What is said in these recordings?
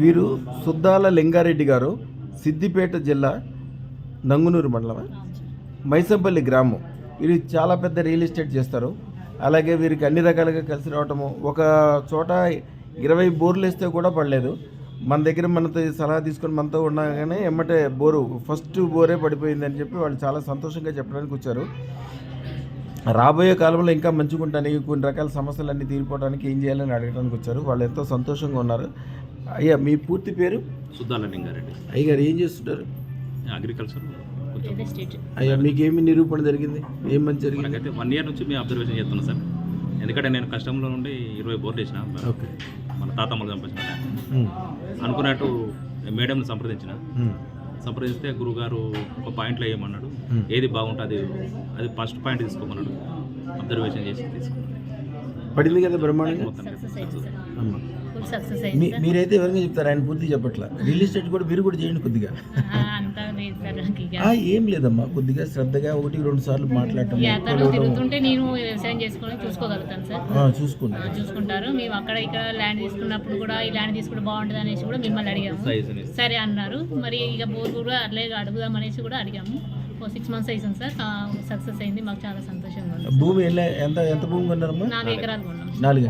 వీరు సుద్దాల లింగారెడ్డి గారు, సిద్దిపేట జిల్లా నంగునూరు మండలం మైసంపల్లి గ్రామం. వీరు చాలా పెద్ద రియల్ ఎస్టేట్ చేస్తారు. అలాగే వీరికి అన్ని రకాలుగా కలిసి రావటము, ఒక చోట 20 బోర్లు వేస్తే కూడా పడలేదు. మన దగ్గర మనతో సలహా తీసుకొని మనతో ఉండగానే ఎమ్మటే బోరు ఫస్ట్ బోరే పడిపోయిందని చెప్పి వాళ్ళు చాలా సంతోషంగా చెప్పడానికి వచ్చారు. రాబోయే కాలంలో ఇంకా మంచిగా ఉంటానికి, కొన్ని రకాల సమస్యలన్నీ తీరిపోవడానికి ఏం చేయాలని అడగడానికి వచ్చారు. వాళ్ళు ఎంతో సంతోషంగా ఉన్నారు. అయ్యా, మీ పూర్తి పేరు? సుద్దాల లింగారెడ్డి. అయ్యగారు ఏం చేస్తుంటారు? అగ్రికల్చర్. అయ్యా, మీకేమి నిరూపణ జరిగింది? ఏం మంచి జరిగింది? అయితే 1 year నుంచి మేము అబ్జర్వేషన్ చేస్తున్నాం సార్. ఎందుకంటే నేను కష్టంలో నుండి 20 బోర్లు వేసిన. ఓకే. మన తాతమ్మలు చంపించిన అనుకున్నట్టు మేడంని సంప్రదిస్తే గురుగారు ఒక పాయింట్లో వేయమన్నాడు. ఏది బాగుంటుంది అది ఫస్ట్ పాయింట్ తీసుకోమన్నాడు. అబ్జర్వేషన్ చేసి తీసుకున్నాను. పడింది కదా బ్రహ్మాండంగా. మీరైతే ఎవరిగా చెప్తారు? ఆయన పూర్తి చెప్పట్లా. రియల్ ఎస్టేట్ కూడా మీరు కూడా చేయండి కొద్దిగా. ఏం లేదమ్మా, కొద్దిగా శ్రద్ధగా 1-2 సార్లు మాట్లాడటం. నేను వ్యవసాయం చేసుకొని చూసుకోగలుగుతాను సార్. చూసుకుంటారు. మేము అక్కడ ఇక్కడ ల్యాండ్ తీసుకున్నప్పుడు కూడా ఈ ల్యాండ్ తీసుకుంటే బాగుంటుంది అనేసి కూడా మిమ్మల్ని అడిగాము. సరే అన్నారు. మరి ఇక బోర్ కూడా అట్లే అడుగుదాం అనేసి కూడా అడిగాము. 6 months అవుతుంది సార్. సక్సెస్ అయింది. మాకు చాలా సంతోషంగా ఉంది. భూమి ఎంత భూమి కొన్నారమ్మా? 4 ఎకరాలు కొన్నాం. 4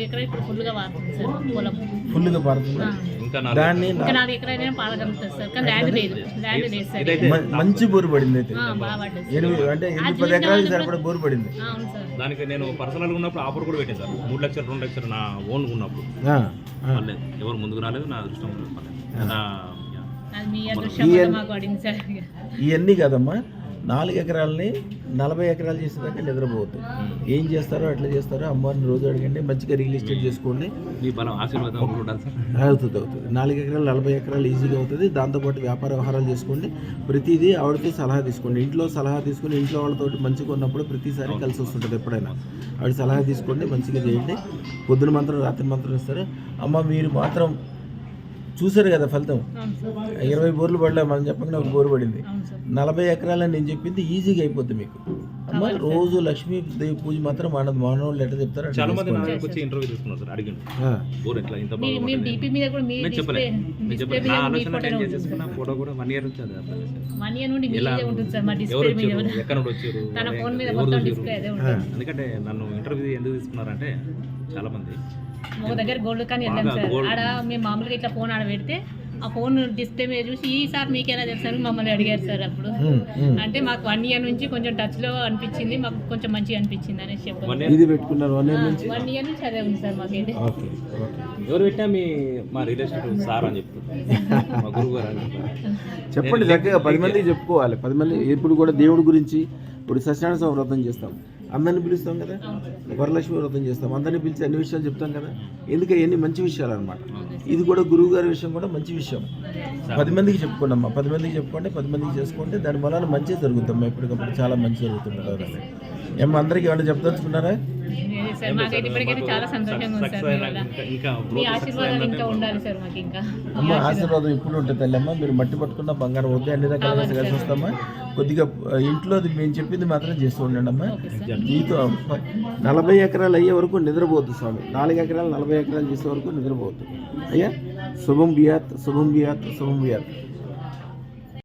ఎకరాలు ఇప్పుడు ఫుల్గా పారుతుంది సార్. పొలం ఫుల్గా పారుతుంది. దాన్ని 4 ఎకరాలు పారగలుగుతుంది సార్. కానీ ల్యాండ్ లేదు సార్. మంచి బోరు పడింది. అయితే బాగా పడ్డది. అంటే 10 ఎకరాలు సరిపడా బోరు పడింది. అవును సార్. దానికి నేను పర్సనల్గా ఉన్నప్పుడు ఆఫర్ కూడా పెట్టాను సార్. 3 లక్షలు 2 లక్షలు నా ఓన్ ఉన్నప్పుడు ఎవరు ముందుకు రాలేదు. నా అదృష్టం ఇవన్నీ కదమ్మా. 4 ఎకరాలని 40 ఎకరాలు చేసేదాకా నిద్రపోవద్దు. ఏం చేస్తారో అట్లా చేస్తారో అమ్మవారిని రోజు అడగండి. మంచిగా రియల్ ఎస్టేట్ చేసుకోండి. అవుతుంది. 4 ఎకరాలు 40 ఎకరాలు ఈజీగా అవుతుంది. దాంతోపాటు వ్యాపార వ్యవహారాలు చేసుకోండి. ప్రతిదీ ఆవిడతో సలహా తీసుకోండి. ఇంట్లో సలహా తీసుకొని ఇంట్లో వాళ్ళతో మంచిగా ఉన్నప్పుడు ప్రతిసారి కలిసి వస్తుంటుంది. ఎప్పుడైనా ఆవిడ సలహా తీసుకోండి. మంచిగా చేయండి. పొద్దున మంత్రం రాత్రి మంత్రం ఇస్తారు. అమ్మ, మీరు మాత్రం చూసారు కదా ఫలితం. 20 బోర్లు పడలే మనం చెప్పకుండా 1 బోరు పడింది. 40 ఎకరాలని నేను చెప్పింది ఈజీగా అయిపోద్ది మీకు. అమ్మ, రోజు లక్ష్మీదేవి పూజ మాత్రం మానవులు ఎట్లా చెప్తారు? చాలా మంది ఇంటర్వ్యూ తీసుకున్నారు సార్. అడిగింది బోర్ ఎట్లా ఇంత ఫోటో కూడా 1 year నుంచి ఎక్కడ నుండి వచ్చారు తన ఫోన్ మీద మొత్తం డిస్ప్లే అదే ఉంటుంది. ఎందుకంటే నన్ను ఇంటర్వ్యూ ఎందుకు తీసుకున్నారంటే చాలా మంది ఒక దగ్గర గోల్డ్ కానీ వెళ్ళాం సార్. ఆడ మేము మామూలుగా ఇట్లా ఫోన్ ఆడ పెడితే ఆ ఫోన్ డిస్ప్లే మీద చూసి ఈ సార్ మీకేనా తెలుసా అని మమ్మల్ని అడిగారు సార్. అప్పుడు అంటే మాకు 1 year నుంచి కొంచెం టచ్ లో అనిపించింది. మాకు కొంచెం మంచిగా అనిపించింది అనేసి చెప్పారు. ఇది పెట్టుకున్నారు 1 year నుంచి. 1 year నుంచి అదే ఉంది సార్ మాకైతే. ఎవరు పెట్టా మా రిలేషన్ సార్ అని చెప్తారు. మా గురువు గారు అని చెప్పండి. చక్కగా 10 మందికి చెప్పుకోవాలి. 10 మంది ఇప్పుడు కూడా దేవుడి గురించి. ఇప్పుడు సత్యనారాయణ వ్రతం చేస్తాం, అందరిని పిలుస్తాం కదా. వరలక్ష్మి వ్రతం చేస్తాం, అందరిని పిలిచి అన్ని విషయాలు చెప్తాం కదా. ఎందుకంటే ఎన్ని మంచి విషయాలు అనమాట. ఇది కూడా గురువు గారి విషయం కూడా మంచి విషయం. 10 మందికి చెప్పుకోండి అమ్మా. 10 మందికి చెప్పుకోండి, 10 మందికి చేసుకుంటే దాని వలన మంచి జరుగుతాం. ఎప్పటికప్పుడు చాలా మంచి జరుగుతుంది. ఏమో అందరికి ఏమైనా చెప్పదలుచుకున్నారా? చాలా సంతోషంగా ఉంది సార్. మీ ఆశీర్వాదాలు ఇంకా ఉండాలి సార్ మాకు. ఇంకా అమ్మ ఆశీర్వాదం ఇప్పుడు ఉంటుంది తల్లి. అమ్మ, మీరు మట్టి పట్టుకున్న బంగారం వద్దు, అన్ని రకాలుగా కలిసి వస్తామా. కొద్దిగా ఇంట్లో మేము చెప్పింది మాత్రం చేస్తూ ఉండండి అమ్మా. మీతో 40 ఎకరాలు అయ్యే వరకు నిద్రపోవద్దు స్వామి. 4 ఎకరాలు 40 ఎకరాలు చేసే వరకు నిద్రపోవద్దు. అయ్యా, శుభం బియాత్, శుభం బియాత్, శుభం బియాత్.